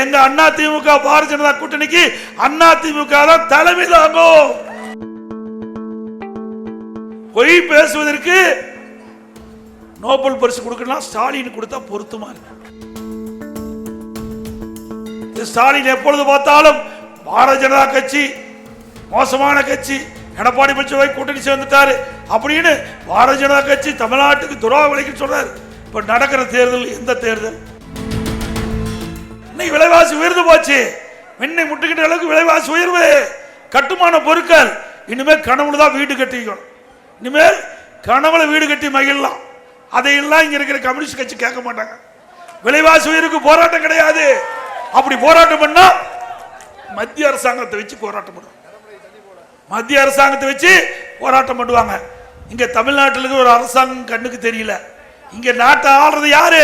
எங்க அண்ணா திமுக பாரதிய ஜனதா கூட்டணிக்கு அண்ணா திமுக தான் தலைமை தாங்கும். பொய் பேசுவதற்கு நோபல் பரிசு கொடுக்கலாம், ஸ்டாலின் கொடுத்தா பொருத்தமா இருக்கு. ஸ்டாலின் எப்பொழுது பார்த்தாலும் பாரதிய ஜனதா கட்சி மோசமான கட்சி, எடப்பாடி பழனிசாமி கூட்டணி சேர்ந்துட்டாரு அப்படின்னு பாரதிய ஜனதா கட்சி தமிழ்நாட்டுக்கு துரோகம் விளைக்க சொல்றாரு. இப்ப நடக்கிற தேர்தல் எந்த தேர்தல்? இன்னைக்கு விலைவாசி உயர்ந்து போச்சு. வெண்ணை முட்டுக்கிட்ட அளவுக்கு விலைவாசி உயர்வு. கட்டுமான பொருட்கள் இனிமேல் கனவுல தான் வீடு கட்டிக்கணும். இனிமேல் கனவுல வீடு கட்டி மகிழலாம். அதையெல்லாம் இங்க இருக்கிற கம்யூனிஸ்ட் கட்சி கேட்க மாட்டாங்க. விலைவாசி உயர்வுக்கு போராட்டம் கிடையாது. அப்படி போராட்டம் பண்ணா மத்திய அரசாங்கத்தை வச்சு போராட்டம் பண்ணுவாங்க. மத்திய அரசாங்கத்தை வச்சு போராட்டம் பண்ணுவாங்க. இங்க தமிழ்நாட்டில் இருக்க ஒரு அரசாங்கம் கண்ணுக்கு தெரியல. இங்க நாட்டை ஆள்றது யாரு?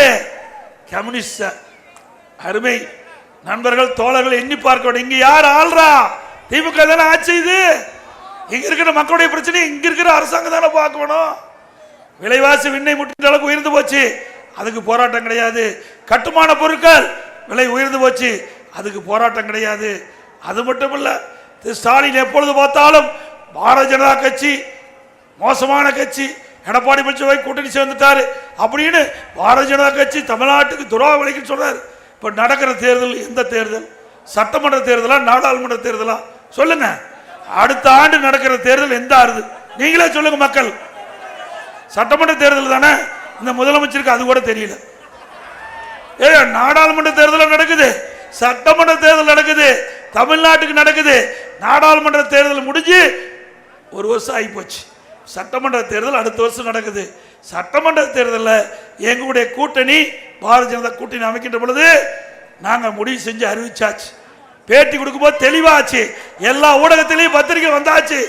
கம்யூனிஸ்ட். அருமை நண்பர்கள் தோழர்கள் எண்ணி பார்க்க வேண்டும். இங்க யார் ஆள்றா? திமுக தானே ஆட்சி. இது இங்க இருக்கிற மக்களுடைய பிரச்சனை இங்க இருக்கிற அரசாங்கம் தானே பார்க்கணும். விலைவாசி விண்ணை முட்டின அளவுக்கு உயர்ந்து போச்சு, அதுக்கு போராட்டம் கிடையாது. கட்டுமான பொருட்கள் விலை உயர்ந்து போச்சு, அதுக்கு போராட்டம் கிடையாது. அது மட்டும் இல்ல, ஸ்டாலின் எப்பொழுது பார்த்தாலும் பாரதிய ஜனதா கட்சி மோசமான கட்சி, எடப்பாடி பழனிசாமி கூட்டணி சேர்ந்துட்டாரு அப்படின்னு பாரதிய ஜனதா கட்சி தமிழ்நாட்டுக்கு துரோகம் விளைக்க சொல்றாரு. இப்ப நடக்கிற தேர்தல் எந்த தேர்தல்? சட்டமன்ற தேர்தலா நாடாளுமன்ற தேர்தலா? சொல்லுங்க. அடுத்த ஆண்டு நடக்கிற தேர்தல் எந்த ஆறுது? நீங்களே சொல்லுங்க மக்கள். சட்டமன்ற தேர்தல் தானே. இந்த முதலமைச்சருக்கு அது கூட தெரியல. நாடாளுமன்ற தேர்தல் நடக்குது, சட்டமன்ற தேர்தல் நடக்குது, தமிழ்நாட்டுக்கு நடக்குது. நாடாளுமன்ற தேர்தல் முடிஞ்சு ஒரு வருஷம் ஆகி போச்சு. சட்டமன்ற தேர்தல் அடுத்த வருஷம் நடக்குது. சட்டமன்ற தேர்தலில் எங்களுடைய கூட்டணி பாரதிய ஜனதா கூட்டணி அமைக்கின்ற பொழுது நாங்கள் முடிவு செஞ்சு அறிவிச்சாச்சு. பேட்டி கொடுக்கும்போது தெளிவாச்சு. எல்லா ஊடகத்திலையும் பத்திரிகை வந்தாச்சு.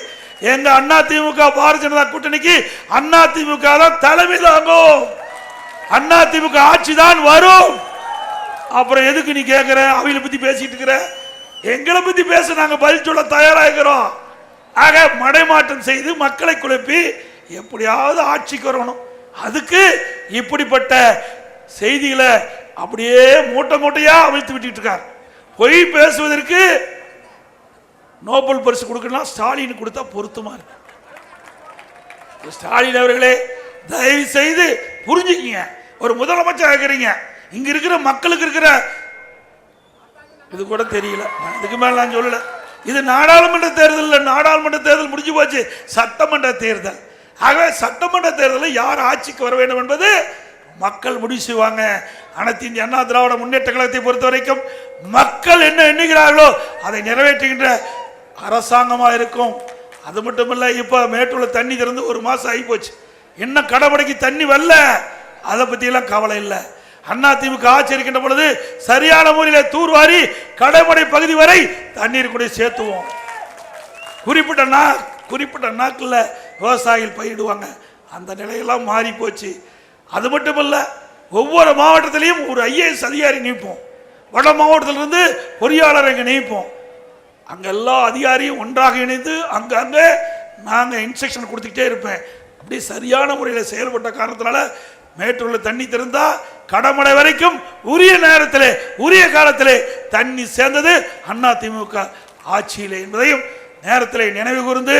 எங்க அண்ணா திமுக பாரதிய ஜனதா கூட்டணிக்கு அண்ணா திமுக தான் தலைமை தாங்கும். அண்ணா திமுக ஆட்சி தான் வரும். அப்புறம் எதுக்கு நீ கேட்கிற? அவைகளை பத்தி பேசிட்டு இருக்கிற? எங்களை பத்தி பேச நாங்க பதில் சொல்ல தயாராகிறோம். ஆக மடைமாற்றம் செய்து மக்களை குழப்பி எப்படியாவது ஆட்சிக்கு வரணும். அதுக்கு இப்படிப்பட்ட செய்திகளை அப்படியே மூட்டை மூட்டையா அவிழ்த்து விட்டு இருக்கார். பொய் பேசுவதற்கு நோபல் பரிசு கொடுக்கலாம், ஸ்டாலின் கொடுத்தா பொருத்தமா இருக்கு. ஸ்டாலின் அவர்களே தயவு செய்து புரிஞ்சுக்கீங்க. ஒரு முதலமைச்சர் இருக்கிறீங்க, இங்க இருக்கிற மக்களுக்கு இருக்கிற இது கூட தெரியல. இதுக்கு மேல நான் சொல்லல. இது நாடாளுமன்ற தேர்தல். நாடாளுமன்ற தேர்தல் முடிஞ்சு போச்சு, சட்டமன்ற தேர்தல். ஆகவே சட்டமன்ற தேர்தலில் யார் ஆட்சிக்கு வர வேண்டும் என்பது மக்கள் முடிவு செய்வாங்க. அனைத்து இந்திய அண்ணா திராவிட முன்னேற்ற கழகத்தை பொறுத்த வரைக்கும் மக்கள் என்ன எண்ணுகிறார்களோ அதை நிறைவேற்றுகின்ற அரசாங்கமா இருக்கும். அது மட்டுமல்ல, இப்ப மேட்டூர்ல தண்ணி திறந்து ஒரு மாசம் ஆகி போச்சு, இன்னும் கடமடைக்கு தண்ணி வரல. அதை பத்தி எல்லாம் கவலை இல்லை. அண்ணா திமுக ஆட்சி இருக்கின்ற பொழுது சரியான முறையில் தூர்வாரி கடைமடை பகுதி வரை தண்ணீர் கூட சேர்த்துவோம். குறிப்பிட்ட நாட்கள்ல விவசாயிகள் பயிடுவாங்க. அந்த நிலையெல்லாம் மாறி போச்சு. அது மட்டுமல்ல, ஒவ்வொரு மாவட்டத்திலையும் ஒரு ஐஏஎஸ் அதிகாரி நியமிப்போம். வட மாவட்டத்திலிருந்து பொறியாளர் அங்கே நியமிப்போம். அங்க எல்லா அதிகாரியும் ஒன்றாக இணைந்து அங்கங்கே நாங்க இன்ஸ்ட்ரக்ஷன் கொடுத்துக்கிட்டே இருப்பேன். அப்படி சரியான முறையில் செயல்பட்ட காரணத்தினால மேட்டூர்ல தண்ணி திறந்தா கடமடை வரைக்கும் உரிய நேரத்திலே உரிய காலத்திலே தண்ணி சேர்ந்தது அண்ணா திமுக ஆட்சியிலே என்பதையும் நேரத்திலே நினைவு கூர்ந்து